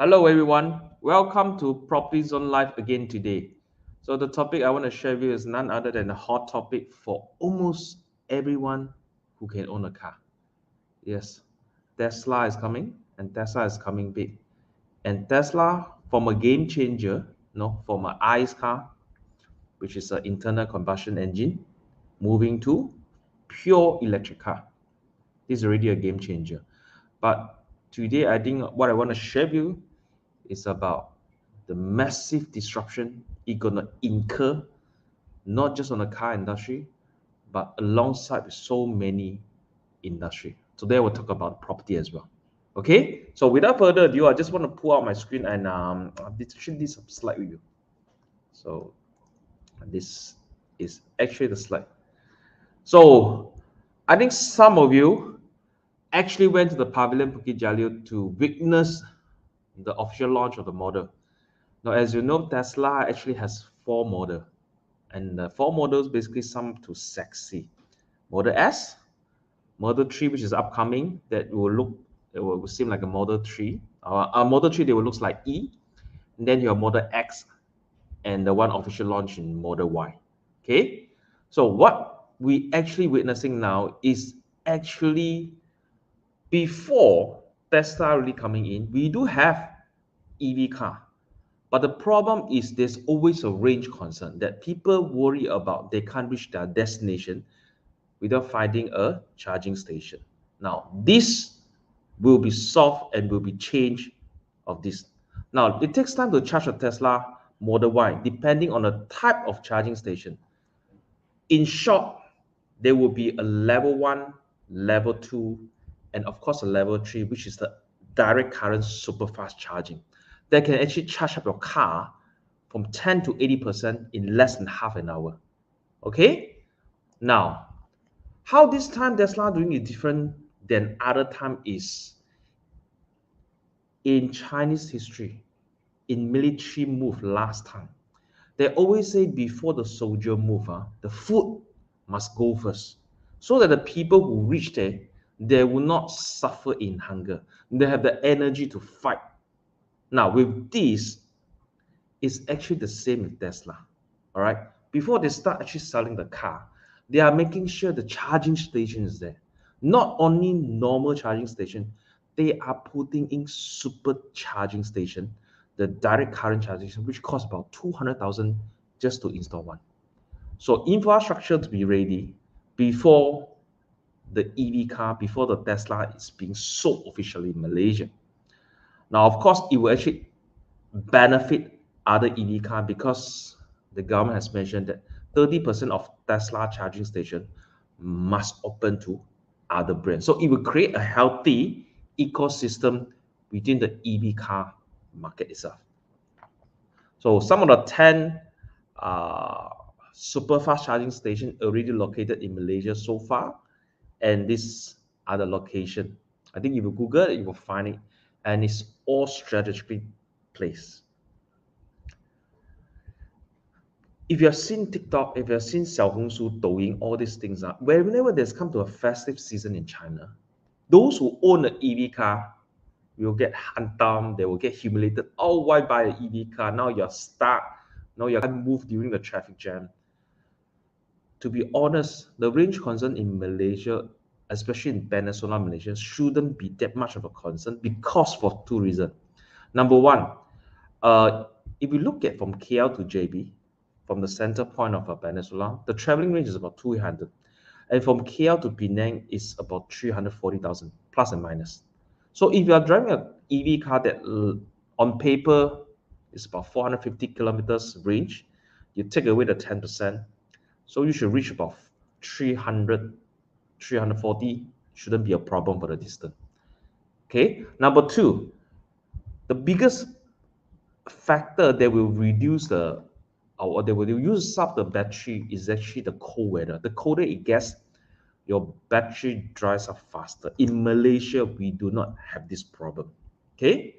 Hello everyone, welcome to Property Zone Live again today. So the topic I want to share with you is none other than a hot topic for almost everyone who can own a car. Yes, Tesla is coming and Tesla is coming big. And Tesla from a game changer, from an ICE car, which is an internal combustion engine, moving to pure electric car. This is already a game changer. But today I think what I want to share with you is about the massive disruption it's gonna incur, not just on the car industry, but alongside with so many industry. Today we'll talk about property as well. Okay, so without further ado, I just want to pull out my screen and share this slide with you. So this is actually the slide. So I think some of you actually went to the Pavilion Bukit Jalil to witness the official launch of the model. Now, as you know, Tesla actually has four models, and the four models basically sum to sexy. Model S, Model 3, which is upcoming, it will seem like a Model 3. Model 3, they will look like E. And then your Model X, and the one official launch in Model Y. Okay, so what we actually witnessing now is actually before Tesla really coming in, we do have EV car. But the problem is there's always a range concern that people worry about they can't reach their destination without finding a charging station. Now, this will be solved and will be changed of this. Now, it takes time to charge a Tesla Model Y depending on the type of charging station. In short, there will be a level 1, level 2, and of course a level 3, which is the direct current super fast charging that can actually charge up your car from 10 to 80% in less than half an hour. Okay? Now, how this time Tesla doing it different than other time is in Chinese history, in military move last time. They always say before the soldier move, the food must go first. So that the people who reach there, they will not suffer in hunger. They have the energy to fight. Now, with this, it's actually the same with Tesla. All right. Before they start actually selling the car, they are making sure the charging station is there. Not only normal charging station, they are putting in super charging station, the direct current charging station, which costs about 200,000 just to install one. So infrastructure to be ready before the EV car, before the Tesla is being sold officially in Malaysia. Now, of course, it will actually benefit other EV car because the government has mentioned that 30% of Tesla charging station must open to other brands. So it will create a healthy ecosystem within the EV car market itself. So some of the 10 uh, super fast charging stations already located in Malaysia so far, and these are the location. I think if you Google it, you will find it, and it's all strategically placed. If you have seen TikTok, if you have seen Xiaohongshu, Douyin, all these things, whenever there's come to a festive season in China, those who own an EV car will get hunted down, they will get humiliated. Oh, why buy an EV car? Now you're stuck. Now you can't move during the traffic jam. To be honest, the range concern in Malaysia, especially in Peninsula Malaysia, shouldn't be that much of a concern because for two reasons. Number one, uh, if you look at from KL to JB, from the center point of a peninsula, the traveling range is about 200. And from KL to Penang is about 340,000 plus and minus. So if you are driving an EV car that on paper is about 450 kilometers range, you take away the 10%, so you should reach about 300, 340, shouldn't be a problem for the distance. Okay, number two, the biggest factor that will reduce the or they will use up the battery is actually the cold weather. The colder it gets, your battery dries up faster. In Malaysia, we do not have this problem. Okay,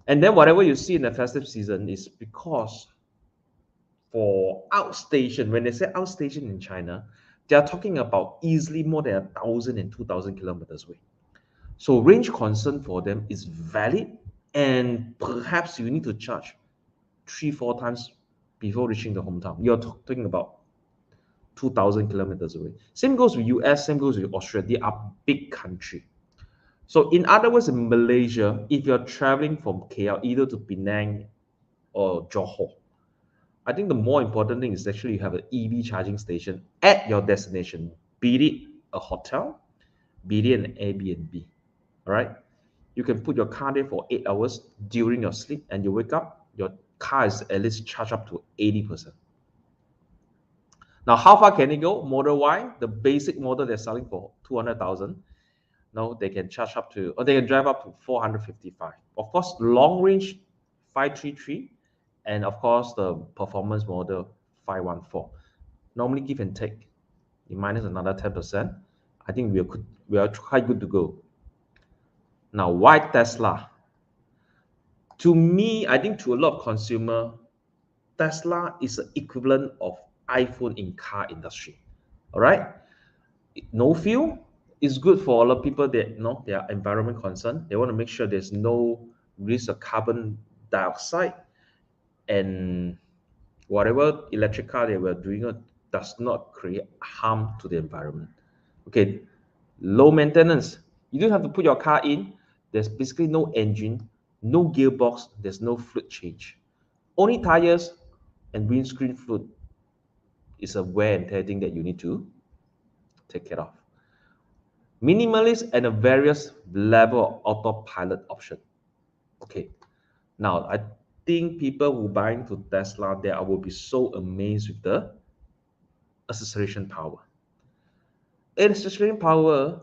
and then whatever you see in the festive season is because for outstation, when they say outstation in China, they are talking about easily more than 1,000 and 2,000 kilometers away. So range concern for them is valid and perhaps you need to charge 3-4 times before reaching the hometown. You're talking about 2,000 kilometers away. Same goes with US, same goes with Australia. They are big country. So in other words, in Malaysia, if you're traveling from KL either to Penang or Johor, I think the more important thing is actually you have an EV charging station at your destination, be it a hotel, be it an Airbnb. All right. You can put your car there for 8 hours during your sleep, and you wake up, your car is at least charged up to 80%. Now, how far can it go? Model Y, the basic model they're selling for 200,000. Now they can charge up to, or they can drive up to 455. Of course, long range 533, and of course the performance model 514. Normally give and take, you minus another 10%. I think we are quite good to go. Now, why Tesla? To me, I think to a lot of consumer, Tesla is the equivalent of iPhone in car industry. All right, no fuel is good for a lot of people that they are environment concerned. They want to make sure there's no risk of carbon dioxide, and whatever electric car they were doing does not create harm to the environment. Okay, low maintenance. You don't have to put your car in. There's basically no engine, no gearbox, there's no fluid change. Only tires and windscreen fluid is a wear and tear thing that you need to take care of. Minimalist and a various level of autopilot option. Okay, now I think people who buy into Tesla, they will be so amazed with the acceleration power. Acceleration power,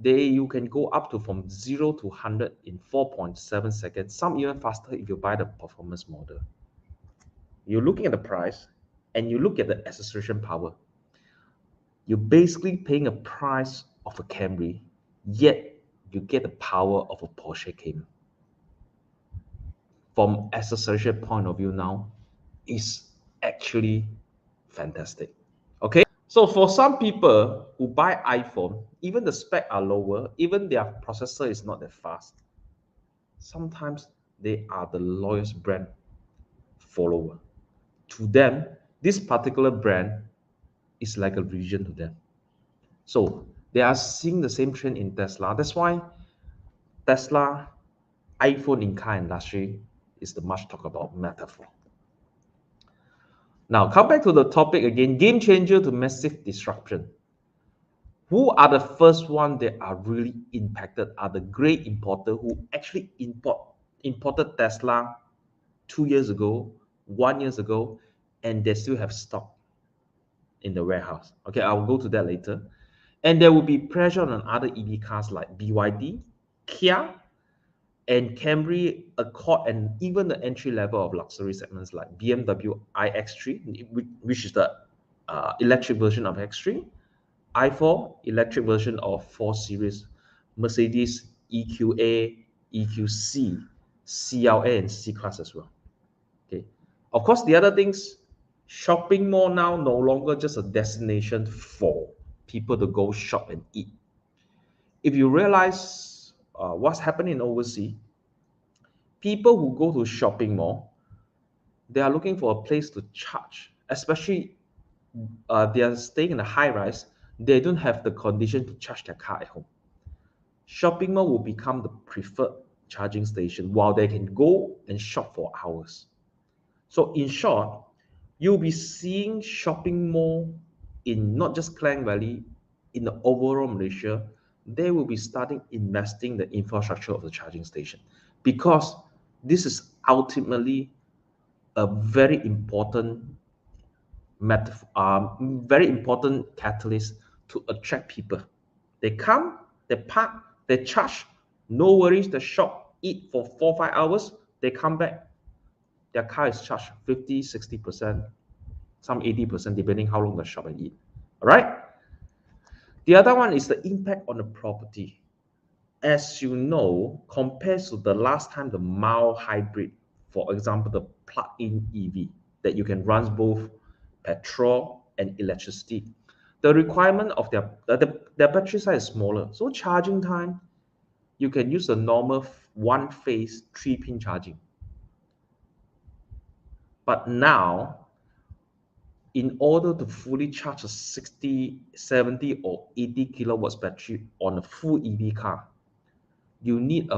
you can go up to from 0 to 100 in 4.7 seconds, some even faster if you buy the performance model. You're looking at the price and you look at the acceleration power. You're basically paying a price of a Camry, yet you get the power of a Porsche Cayman. From acceleration point of view now, is actually fantastic. Okay, so for some people who buy iPhone, even the spec are lower, even their processor is not that fast, sometimes they are the loyalist brand follower. To them, this particular brand is like a religion to them. So they are seeing the same trend in Tesla. That's why Tesla, iPhone in car industry is the much talked about metaphor. Now, come back to the topic again, game changer to massive disruption. Who are the first one that are really impacted are the great importer who actually imported Tesla 2 years ago, 1 year ago, and they still have stock in the warehouse. Okay, I will go to that later. And there will be pressure on other EV cars like BYD, Kia, and Camry, Accord, and even the entry level of luxury segments like BMW iX3, which is the electric version of X3, i4, electric version of 4 Series, Mercedes EQA, EQC, CLA, and C-Class as well. Okay, of course, the other things, shopping mall now no longer just a destination for people to go shop and eat. If you realize what's happening overseas, people who go to shopping mall, they are looking for a place to charge, especially they are staying in a high rise, they don't have the condition to charge their car at home. Shopping mall will become the preferred charging station while they can go and shop for hours. So in short, you'll be seeing shopping mall in not just Klang Valley, in the overall Malaysia, they will be starting investing the infrastructure of the charging station, because this is ultimately a very important very important catalyst to attract people. They come, they park, they charge, no worries, they shop, eat for 4-5 hours, they come back, their car is charged 50, 60%, some 80%, depending how long they shop and eat. All right. The other one is the impact on the property. As you know, compared to the last time, the mild hybrid, for example, the plug-in EV that you can run both petrol and electricity, the requirement of their battery size is smaller. So charging time, you can use the normal one-phase 3-pin charging. But now, in order to fully charge a 60, 70, or 80 kilowatts battery on a full EV car, you need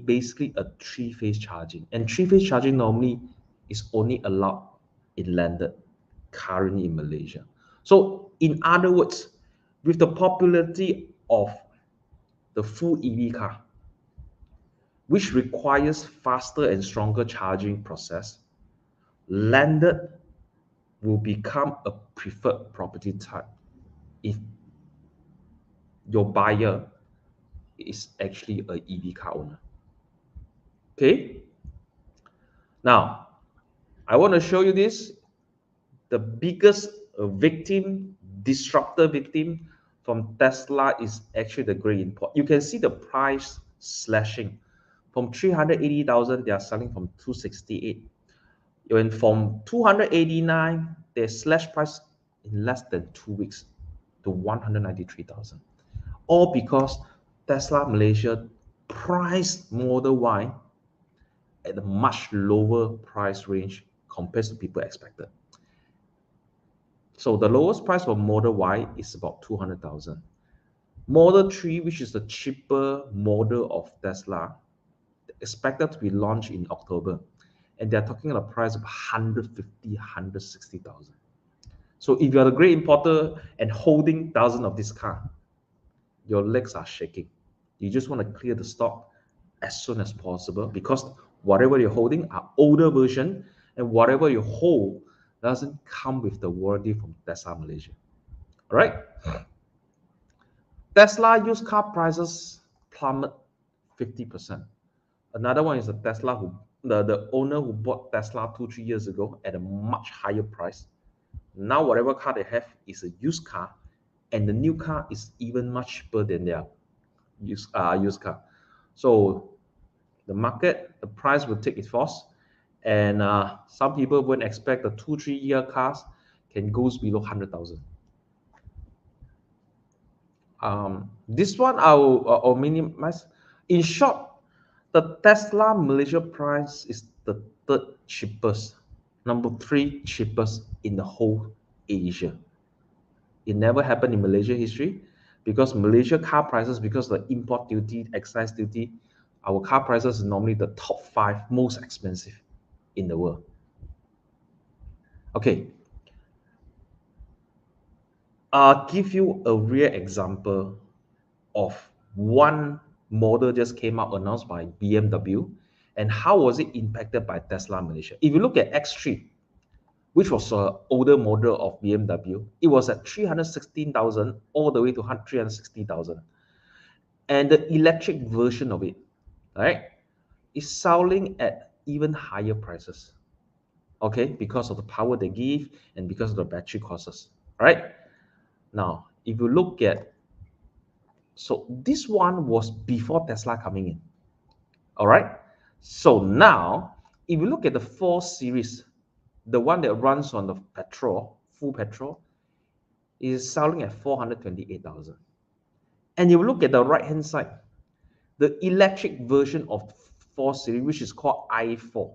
basically a 3-phase charging. And 3-phase charging normally is only allowed in landed currently in Malaysia. So in other words, with the popularity of the full EV car, which requires faster and stronger charging process, landed will become a preferred property type if your buyer is actually a EV car owner. Okay. Now, I want to show you this. The biggest disruptor victim from Tesla is actually the gray import. You can see the price slashing. From 380,000, they are selling from 268. When from 289, they slash price in less than 2 weeks to 193,000. All because Tesla Malaysia priced Model Y at a much lower price range compared to people expected. So the lowest price for Model Y is about 200,000. Model 3, which is the cheaper model of Tesla, expected to be launched in October. And they're talking about a price of 150, 160,000. So if you're a great importer and holding thousands of this car, your legs are shaking. You just want to clear the stock as soon as possible because whatever you're holding are older version, and whatever you hold doesn't come with the warranty from Tesla Malaysia. All right? Tesla used car prices plummet 50%. Another one is the Tesla the owner who bought Tesla 2-3 years ago at a much higher price. Now whatever car they have is a used car, and the new car is even much cheaper than their used car. So the market, the price will take its force, and some people won't expect the 2-3 year cars can go below 100,000. This one I'll minimize. In short, the Tesla Malaysia price is the third cheapest, number 3 cheapest in the whole Asia. It never happened in Malaysia history because Malaysia car prices, because of the import duty, excise duty, our car prices is normally the top 5 most expensive in the world. Okay. I'll give you a real example of one model just came out announced by BMW, and how was it impacted by Tesla Malaysia. If you look at X3, which was an older model of BMW, it was at 316,000 all the way to 360,000. And the electric version of it, right, is selling at even higher prices. Okay, because of the power they give and because of the battery costs. Right? Now, if you look at, so this one was before Tesla coming in. All right. So now, if you look at the 4 Series, the one that runs on the petrol, full petrol, is selling at 428,000. And you look at the right-hand side, the electric version of 4 Series, which is called i4.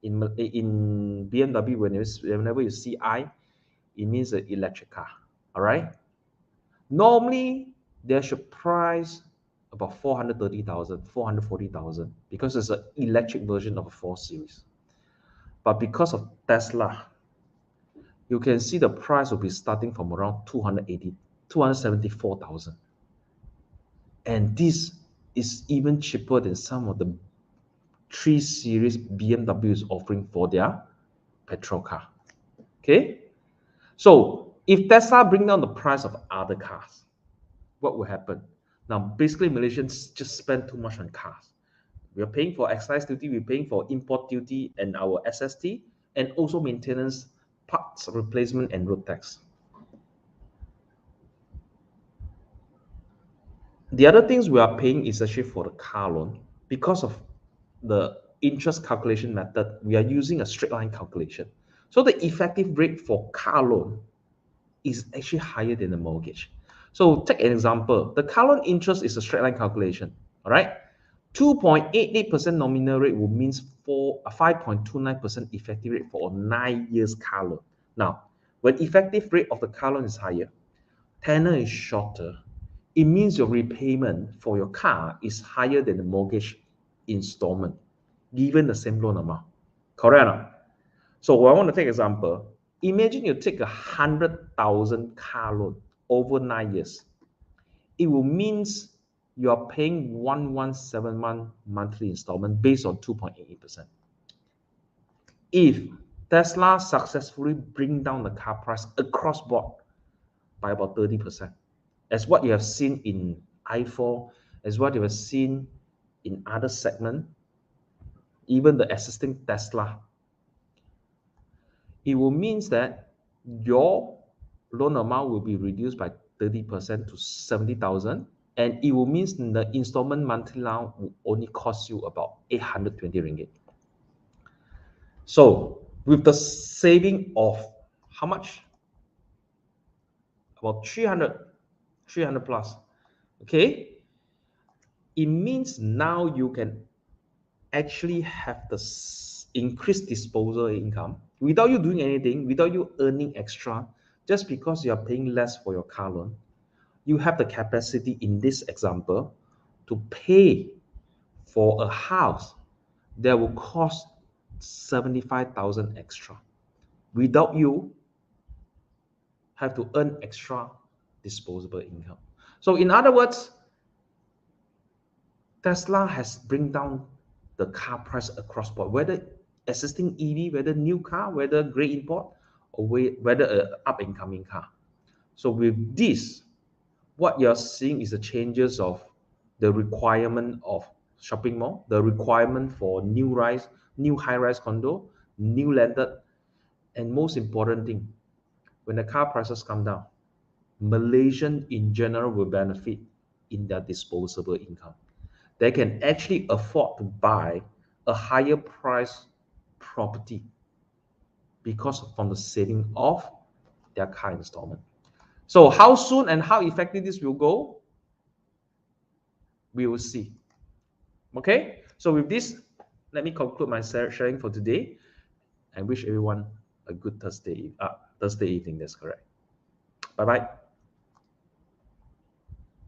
In BMW, whenever you see I, it means an electric car. All right. Normally, they should price about 430,000, 440,000 because it's an electric version of a 4 Series. But because of Tesla, you can see the price will be starting from around 274,000. And this is even cheaper than some of the 3 Series BMW is offering for their petrol car. Okay? So if Tesla bring down the price of other cars, what will happen? Now, basically, Malaysians just spend too much on cars. We are paying for excise duty, we're paying for import duty and our SST, and also maintenance, parts replacement, and road tax. The other things we are paying is actually for the car loan. Because of the interest calculation method, we are using a straight line calculation. So the effective rate for car loan is actually higher than the mortgage. So take an example. The car loan interest is a straight line calculation. All right. 2.88% nominal rate will means for a 5.29% effective rate for a 9 years car loan. Now, when effective rate of the car loan is higher, tenor is shorter, it means your repayment for your car is higher than the mortgage installment, given the same loan amount. Correct or not? So I want to take example. Imagine you take 100,000 car loan over 9 years. It will means you are paying 117 monthly installment based on 2.88%. If Tesla successfully bring down the car price across board by about 30%, as what you have seen in i4, as what you have seen in other segment, even the existing Tesla, it will means that your loan amount will be reduced by 30% to 70,000, and it will means the installment monthly loan will only cost you about 820 ringgit. So with the saving of how much? About 300 plus. Okay, it means now you can actually have the increased disposable income without you doing anything, without you earning extra, just because you are paying less for your car loan. You have the capacity in this example to pay for a house that will cost 75,000 extra without you have to earn extra disposable income. So in other words, Tesla has bring down the car price across board, whether existing EV, whether new car, whether gray import, or whether a up and coming car. So with this, what you're seeing is the changes of the requirement of shopping mall, the requirement for new high-rise condo, new landed, and most important thing, when the car prices come down, Malaysian in general will benefit in their disposable income. They can actually afford to buy a higher price property because from the saving of their car installment. So how soon and how effective this will go, we will see. Okay, so with this, let me conclude my sharing for today and wish everyone a good Thursday evening. That's correct. Bye bye.